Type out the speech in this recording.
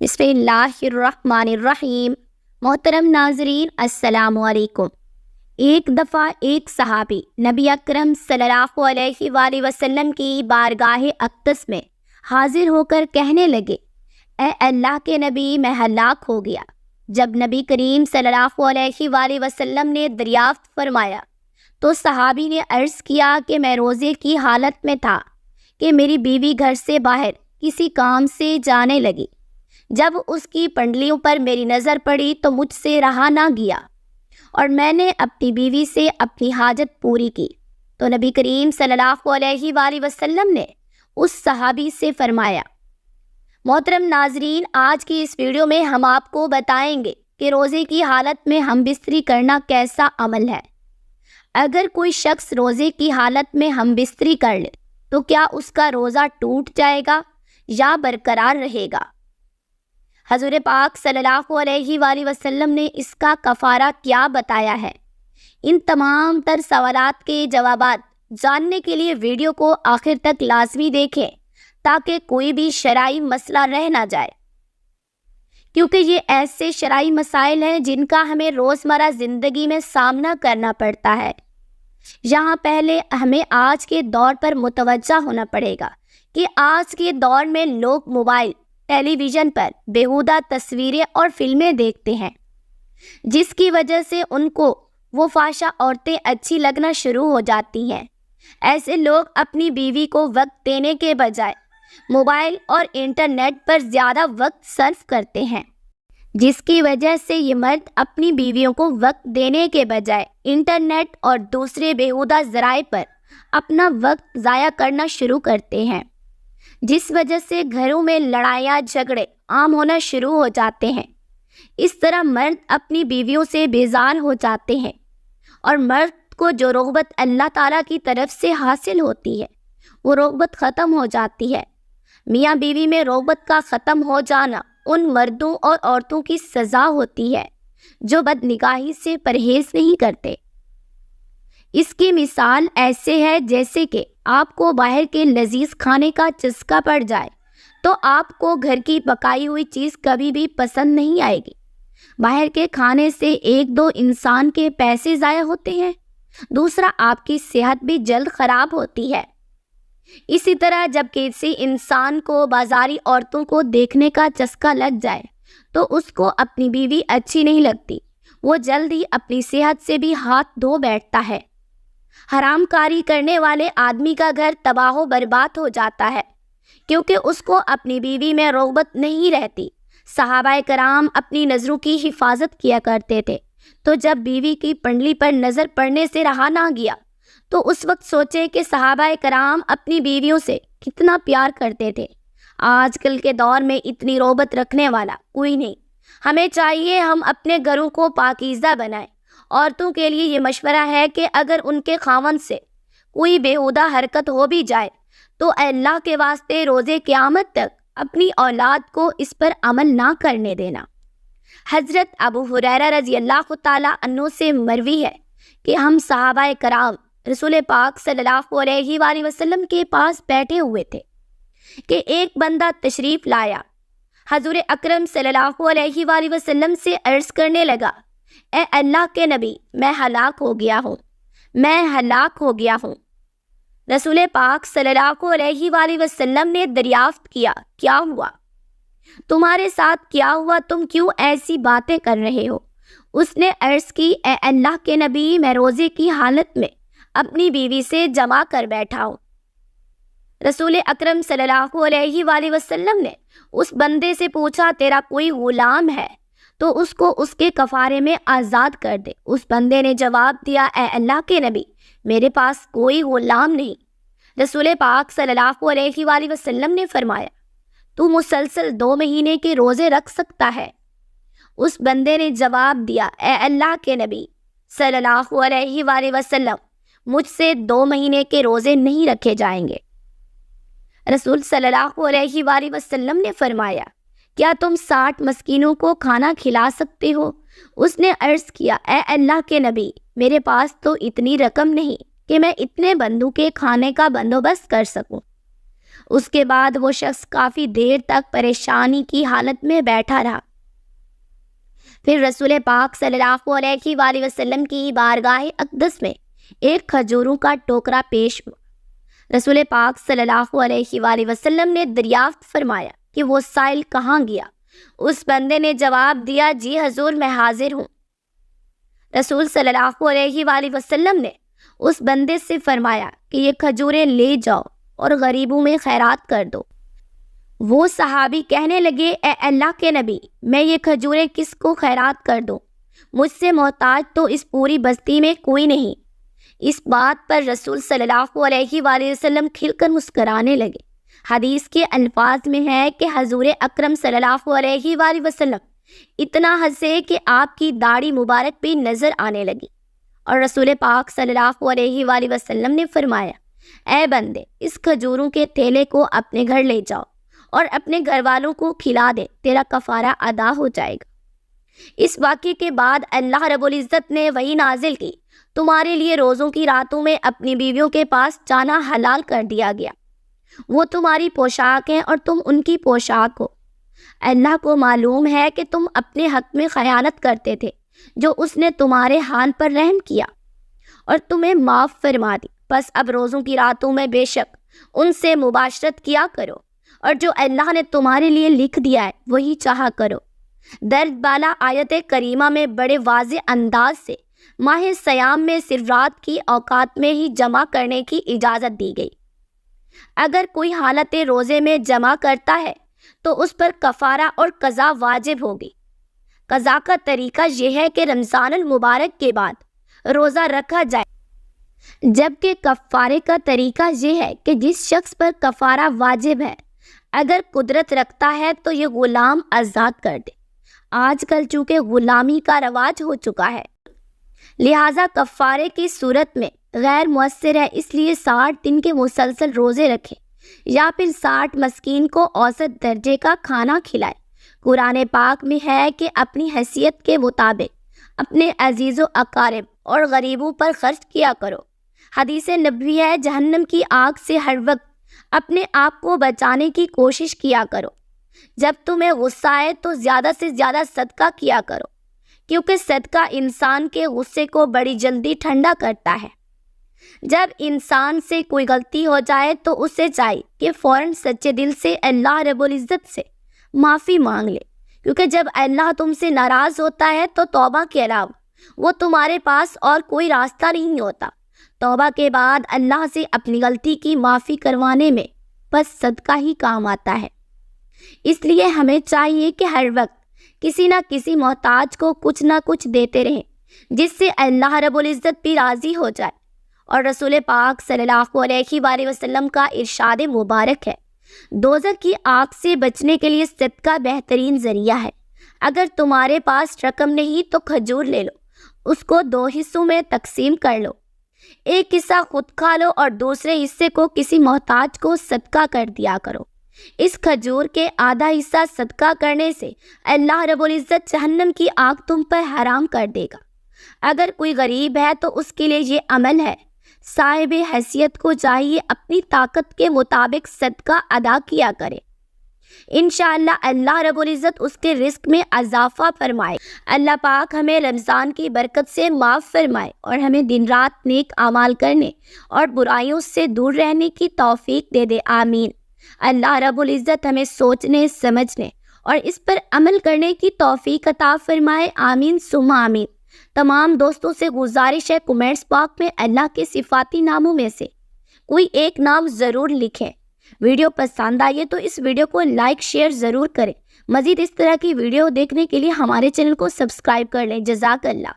بسم اللہ الرحمن الرحیم۔ محترم ناظرین السلام علیکم۔ ایک دفعہ ایک صحابی نبی اکرم صلی اللہ علیہ وآلہ وسلم کی بارگاہ اقدس میں حاضر ہو کر کہنے لگے، اے اللہ کے نبی، میں ہلاک ہو گیا۔ جب نبی کریم صلی اللہ علیہ وآلہ وسلم نے دریافت فرمایا تو صحابی نے عرض کیا کہ میں روزے کی حالت میں تھا کہ میری بیوی گھر سے باہر کسی کام سے جانے لگی۔ جب اس کی پنڈلیوں پر میری نظر پڑی تو مجھ سے رہا نہ گیا اور میں نے اپنی بیوی سے اپنی حاجت پوری کی۔ تو نبی کریم صلی اللہ علیہ وآلہ وسلم نے اس صحابی سے فرمایا۔ محترم ناظرین، آج کی اس ویڈیو میں ہم آپ کو بتائیں گے کہ روزے کی حالت میں ہم بستری کرنا کیسا عمل ہے۔ اگر کوئی شخص روزے کی حالت میں ہم بستری کر لے تو کیا اس کا روزہ ٹوٹ جائے گا یا برقرار رہے گا؟ حضور پاک صلی اللہ علیہ وآلہ وسلم نے اس کا کفارہ کیا بتایا ہے؟ ان تمام تر سوالات کے جوابات جاننے کے لیے ویڈیو کو آخر تک لازمی دیکھیں تاکہ کوئی بھی شرعی مسئلہ رہ نہ جائے، کیونکہ یہ ایسے شرعی مسائل ہیں جن کا ہمیں روزمرہ زندگی میں سامنا کرنا پڑتا ہے۔ یہاں پہلے ہمیں آج کے دور پر متوجہ ہونا پڑے گا کہ آج کے دور میں لوگ موبائل، ٹیلی ویژن پر بیہودہ تصویریں اور فلمیں دیکھتے ہیں، جس کی وجہ سے ان کو وہ فحشہ عورتیں اچھی لگنا شروع ہو جاتی ہیں۔ ایسے لوگ اپنی بیوی کو وقت دینے کے بجائے موبائل اور انٹرنیٹ پر زیادہ وقت صرف کرتے ہیں، جس کی وجہ سے یہ مرد اپنی بیویوں کو وقت دینے کے بجائے انٹرنیٹ اور دوسرے بیہودہ ذرائع پر اپنا وقت ضائع کرنا شروع کرتے ہیں، جس وجہ سے گھروں میں لڑائیاں جھگڑے عام ہونا شروع ہو جاتے ہیں۔ اس طرح مرد اپنی بیویوں سے بیزار ہو جاتے ہیں اور مرد کو جو رغبت اللہ تعالیٰ کی طرف سے حاصل ہوتی ہے وہ رغبت ختم ہو جاتی ہے۔ میاں بیوی میں رغبت کا ختم ہو جانا ان مردوں اور عورتوں کی سزا ہوتی ہے جو بدنگاہی سے پرہیز نہیں کرتے۔ اس کی مثال ایسے ہے جیسے کہ آپ کو باہر کے لذیذ کھانے کا چسکا پڑ جائے تو آپ کو گھر کی پکائی ہوئی چیز کبھی بھی پسند نہیں آئے گی۔ باہر کے کھانے سے ایک دو انسان کے پیسے ضائع ہوتے ہیں، دوسرا آپ کی صحت بھی جلد خراب ہوتی ہے۔ اسی طرح جب کسی انسان کو بازاری عورتوں کو دیکھنے کا چسکا لگ جائے تو اس کو اپنی بیوی اچھی نہیں لگتی، وہ جلد ہی اپنی صحت سے بھی ہاتھ دھو بیٹھتا ہے۔ حرام کاری کرنے والے آدمی کا گھر تباہ و برباد ہو جاتا ہے کیونکہ اس کو اپنی بیوی میں رغبت نہیں رہتی۔ صحابہ کرام اپنی نظروں کی حفاظت کیا کرتے تھے، تو جب بیوی کی پنڈلی پر نظر پڑنے سے رہا نہ گیا تو اس وقت سوچے کہ صحابہ کرام اپنی بیویوں سے کتنا پیار کرتے تھے۔ آج کل کے دور میں اتنی رغبت رکھنے والا کوئی نہیں۔ ہمیں چاہیے ہم اپنے گھروں کو پاکیزہ بنائیں۔ عورتوں کے لیے یہ مشورہ ہے کہ اگر ان کے خاوند سے کوئی بیہودہ حرکت ہو بھی جائے تو اللہ کے واسطے روزے قیامت تک اپنی اولاد کو اس پر عمل نہ کرنے دینا۔ حضرت ابو ہریرہ رضی اللہ تعالیٰ عنہ سے مروی ہے کہ ہم صحابہ کرام رسول پاک صلی اللہ علیہ وآلہ وسلم کے پاس بیٹھے ہوئے تھے کہ ایک بندہ تشریف لایا۔ حضور اکرم صلی اللہ علیہ وآلہ وسلم سے عرض کرنے لگا، اے اللہ کے نبی، میں ہلاک ہو گیا ہوں۔ رسول پاک صلی اللہ علیہ وآلہ وسلم نے دریافت کیا، کیا ہوا؟ تمہارے ساتھ کیا ہوا؟ تم کیوں ایسی باتیں کر رہے ہو؟ اس نے عرض کی، اے اللہ کے نبی، میں روزے کی حالت میں اپنی بیوی سے جمع کر بیٹھا ہوں۔ رسول اکرم صلی اللہ علیہ وآلہ وسلم نے اس بندے سے پوچھا، تیرا کوئی غلام ہے تو اس کو اس کے کفارے میں آزاد کر دے۔ اس بندے نے جواب دیا، اے اللہ کے نبی، میرے پاس کوئی غلام نہیں۔ رسول پاک صلی اللہ علیہ وآلہ وسلم نے فرمایا، تو مسلسل 2 مہینے کے روزے رکھ سکتا ہے؟ اس بندے نے جواب دیا، اے اللہ کے نبی صلی اللہ علیہ وآلہ وسلم، مجھ سے 2 مہینے کے روزے نہیں رکھے جائیں گے۔ رسول صلی اللہ علیہ وآلہ وسلم نے فرمایا، کیا تم 60 مسکینوں کو کھانا کھلا سکتے ہو؟ اس نے عرض کیا، اے اللہ کے نبی، میرے پاس تو اتنی رقم نہیں کہ میں اتنے بندوں کے کھانے کا بندوبست کر سکوں۔ اس کے بعد وہ شخص کافی دیر تک پریشانی کی حالت میں بیٹھا رہا۔ پھر رسول پاک صلی اللہ علیہ وآلہ وسلم کی بارگاہ اقدس میں ایک کھجوروں کا ٹوکرا پیش ہوا۔ رسول پاک صلی اللہ علیہ وآلہ وسلم نے دریافت فرمایا کہ وہ سائل کہاں گیا؟ اس بندے نے جواب دیا، جی حضور میں حاضر ہوں۔ رسول صلی اللہ علیہ وآلہ وسلم نے اس بندے سے فرمایا کہ یہ کھجوریں لے جاؤ اور غریبوں میں خیرات کر دو۔ وہ صحابی کہنے لگے، اے اللہ کے نبی، میں یہ کھجوریں کس کو خیرات کر دوں؟ مجھ سے محتاج تو اس پوری بستی میں کوئی نہیں۔ اس بات پر رسول صلی اللہ علیہ وآلہ وسلم کھل کر مسکرانے لگے۔ حدیث کے الفاظ میں ہے کہ حضور اکرم صلی اللہ علیہ وآلہ وسلم اتنا ہنسے کہ آپ کی داڑھی مبارک بھی نظر آنے لگی، اور رسول پاک صلی اللہ علیہ وآلہ وسلم نے فرمایا، اے بندے، اس کھجوروں کے تھیلے کو اپنے گھر لے جاؤ اور اپنے گھر والوں کو کھلا دے، تیرا کفارہ ادا ہو جائے گا۔ اس واقعے کے بعد اللہ رب العزت نے وحی نازل کی، تمہارے لیے روزوں کی راتوں میں اپنی بیویوں کے پاس جانا حلال کر دیا گیا۔ وہ تمہاری پوشاک ہیں اور تم ان کی پوشاک ہو۔ اللہ کو معلوم ہے کہ تم اپنے حق میں خیانت کرتے تھے، جو اس نے تمہارے حال پر رحم کیا اور تمہیں معاف فرما دی۔ بس اب روزوں کی راتوں میں بے شک ان سے مباشرت کیا کرو، اور جو اللہ نے تمہارے لیے لکھ دیا ہے وہی چاہا کرو۔ درد بالا آیت کریمہ میں بڑے واضح انداز سے ماہ صیام میں صرف رات کی اوقات میں ہی جمع کرنے کی اجازت دی گئی۔ اگر کوئی حالت روزے میں جمع کرتا ہے تو اس پر کفارہ اور قضا واجب ہوگی۔ قضا کا طریقہ یہ ہے کہ رمضان المبارک کے بعد روزہ رکھا جائے، جبکہ کفارے کا طریقہ یہ ہے کہ جس شخص پر کفارہ واجب ہے اگر قدرت رکھتا ہے تو یہ غلام آزاد کر دے۔ آج کل چونکہ غلامی کا رواج ہو چکا ہے، لہٰذا کفارے کی صورت میں غیر مؤثر ہے، اس لیے 60 دن کے مسلسل روزے رکھیں یا پھر 60 مسکین کو اوسط درجے کا کھانا کھلائے۔ قرآن پاک میں ہے کہ اپنی حیثیت کے مطابق اپنے عزیز و اقارب اور غریبوں پر خرچ کیا کرو۔ حدیث نبوی ہے، جہنم کی آگ سے ہر وقت اپنے آپ کو بچانے کی کوشش کیا کرو۔ جب تمہیں غصہ آئے تو زیادہ سے زیادہ صدقہ کیا کرو، کیونکہ صدقہ انسان کے غصے کو بڑی جلدی ٹھنڈا کرتا ہے۔ جب انسان سے کوئی غلطی ہو جائے تو اسے چاہیے کہ فوراً سچے دل سے اللہ رب العزت سے معافی مانگ لے، کیونکہ جب اللہ تم سے ناراض ہوتا ہے تو توبہ کے علاوہ وہ تمہارے پاس اور کوئی راستہ نہیں ہوتا۔ توبہ کے بعد اللہ سے اپنی غلطی کی معافی کروانے میں بس صدقہ ہی کام آتا ہے۔ اس لیے ہمیں چاہیے کہ ہر وقت کسی نہ کسی محتاج کو کچھ نہ کچھ دیتے رہیں، جس سے اللہ رب العزت بھی راضی ہو جائے۔ اور رسول پاک صلی اللہ علیہ وآلہ وسلم کا ارشاد مبارک ہے، دوزخ کی آگ سے بچنے کے لیے صدقہ بہترین ذریعہ ہے۔ اگر تمہارے پاس رقم نہیں تو کھجور لے لو، اس کو 2 حصوں میں تقسیم کر لو، ایک حصہ خود کھا لو اور دوسرے حصے کو کسی محتاج کو صدقہ کر دیا کرو۔ اس کھجور کے آدھا حصہ صدقہ کرنے سے اللہ رب العزت جہنم کی آگ تم پر حرام کر دے گا۔ اگر کوئی غریب ہے تو اس کے لیے یہ عمل ہے، صاحب حیثیت کو چاہیے اپنی طاقت کے مطابق صدقہ ادا کیا کرے، انشاءاللہ اللہ رب العزت اس کے رزق میں اضافہ فرمائے۔ اللہ پاک ہمیں رمضان کی برکت سے معاف فرمائے اور ہمیں دن رات نیک اعمال کرنے اور برائیوں سے دور رہنے کی توفیق دے دے، آمین۔ اللہ رب العزت ہمیں سوچنے، سمجھنے اور اس پر عمل کرنے کی توفیق عطا فرمائے، آمین ثم آمین۔ تمام دوستوں سے گزارش ہے، کومنٹس باکس میں اللہ کے صفاتی ناموں میں سے کوئی ایک نام ضرور لکھیں۔ ویڈیو پسند آئے تو اس ویڈیو کو لائک شیئر ضرور کریں۔ مزید اس طرح کی ویڈیو دیکھنے کے لیے ہمارے چینل کو سبسکرائب کر لیں۔ جزاک اللہ۔